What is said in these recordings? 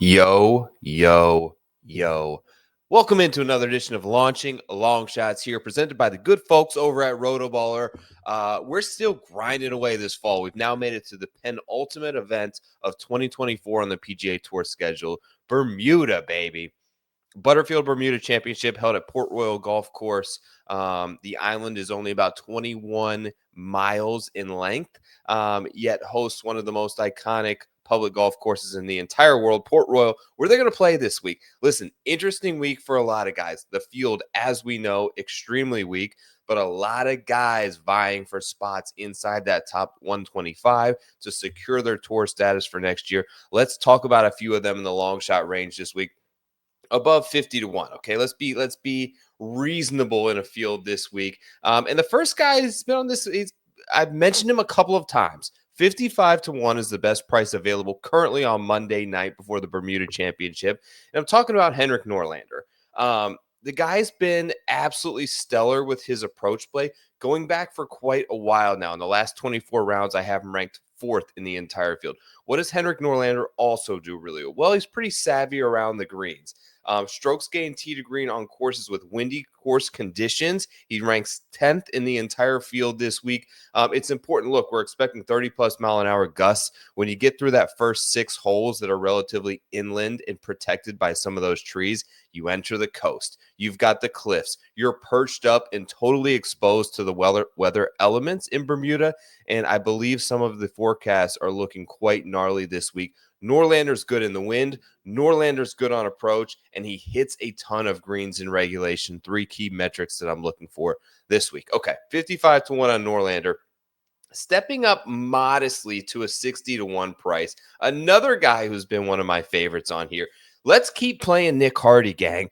Yo, yo, yo. Welcome into another edition of Launching Long Shots here, presented by the good folks over at RotoBaller. We're still grinding away this fall. We've now made it to the penultimate event of 2024 on the PGA Tour schedule, Bermuda, baby. Butterfield Bermuda Championship held at Port Royal Golf Course. The island is only about 21 miles in length, yet hosts one of the most iconic public golf courses in the entire world, Port Royal, where they're going to play this week. Listen, interesting week for a lot of guys. The field, as we know, extremely weak, but a lot of guys vying for spots inside that top 125 to secure their tour status for next year. Let's talk about a few of them in the long shot range this week. Above 50 to 1. Okay, let's be reasonable in a field this week. And the first guy has been on this. I've mentioned him a couple of times. 55 to 1 is the best price available currently on Monday night before the Bermuda Championship. And I'm talking about Henrik Norlander. The guy's been absolutely stellar with his approach play going back for quite a while now. In the last 24 rounds, I have him ranked fourth in the entire field. What does Henrik Norlander also do really well? Well, he's pretty savvy around the greens. Strokes gained tee to green on courses with windy course conditions. He ranks 10th in the entire field this week. It's important. Look, we're expecting 30-plus mile-an-hour gusts. When you get through that first 6 holes that are relatively inland and protected by some of those trees, you enter the coast. You've got the cliffs. You're perched up and totally exposed to the weather elements in Bermuda, and I believe some of the forecasts are looking quite gnarly this week. Norlander's good in the wind. Norlander's good on approach, and he hits a ton of greens in regulation. 3 key metrics that I'm looking for this week. Okay, 55 to 1 on Norlander. Stepping up modestly to a 60 to 1 price. Another guy who's been one of my favorites on here. Let's keep playing Nick Hardy, gang.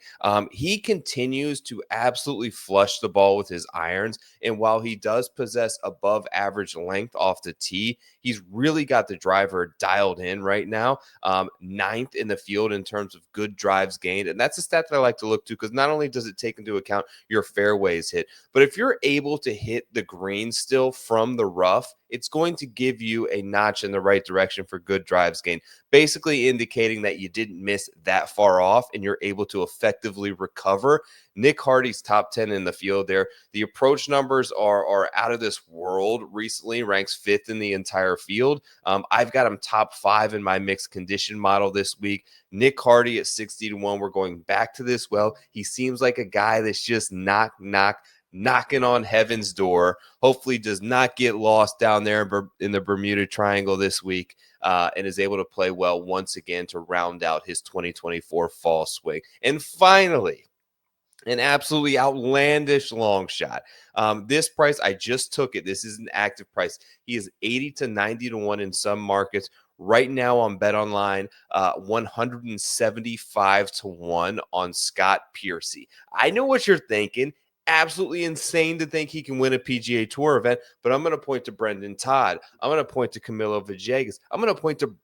He continues to absolutely flush the ball with his irons. And while he does possess above average length off the tee, he's really got the driver dialed in right now. 9th in the field in terms of good drives gained. And that's a stat that I like to look to because not only does it take into account your fairways hit, but if you're able to hit the green still from the rough, it's going to give you a notch in the right direction for good drives gained, basically indicating that you didn't miss that far off and you're able to effectively recover. Nick Hardy's top 10 in the field there. The approach numbers are out of this world recently, ranks 5th in the entire field. I've got him top 5 in my mixed condition model this week. Nick Hardy at 60 to 1. We're going back to this. Well, he seems like a guy that's just knocking on heaven's door. Hopefully does not get lost down there in the Bermuda Triangle this week and is able to play well once again to round out his 2024 fall swing. And finally, an absolutely outlandish long shot. This price, I just took it. This is an active price. He is 80 to 90 to 1 in some markets. Right now on BetOnline, 175 to 1 on Scott Piercy. I know what you're thinking. Absolutely insane to think he can win a PGA Tour event, but I'm going to point to Brendan Todd. I'm going to point to Camilo Villegas. I'm going to point to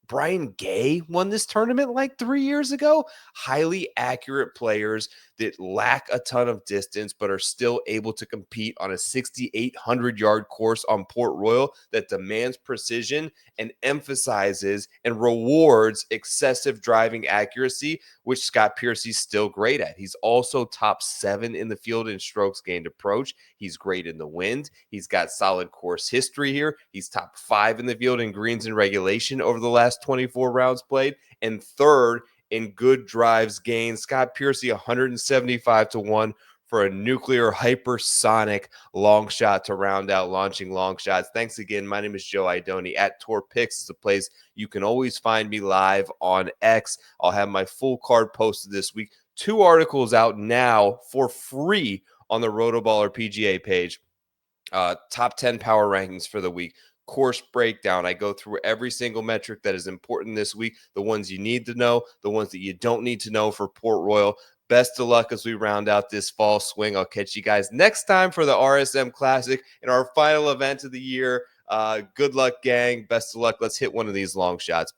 Brian Gay won this tournament like 3 years ago. Highly accurate players that lack a ton of distance but are still able to compete on a 6,800-yard course on Port Royal that demands precision and emphasizes and rewards excessive driving accuracy, which Scott Piercy's still great at. He's also top 7 in the field in strokes gained approach. He's great in the wind. He's got solid course history here. He's top 5 in the field in greens and regulation over the last 24 rounds played, and 3rd in good drives gained. Scott Piercy 175 to 1 for a nuclear hypersonic long shot to round out launching long shots. Thanks again. My name is Joe Idone at Tour Picks. It's a place you can always find me live on X. I'll have my full card posted this week. 2 articles out now for free on the RotoBaller PGA page. Top 10 power rankings for the week. Course breakdown. I go through every single metric that is important this week, the ones you need to know, the ones that you don't need to know for Port Royal. Best of luck as we round out this fall swing. I'll catch you guys next time for the RSM Classic and our final event of the year. Good luck, gang. Best of luck. Let's hit one of these long shots.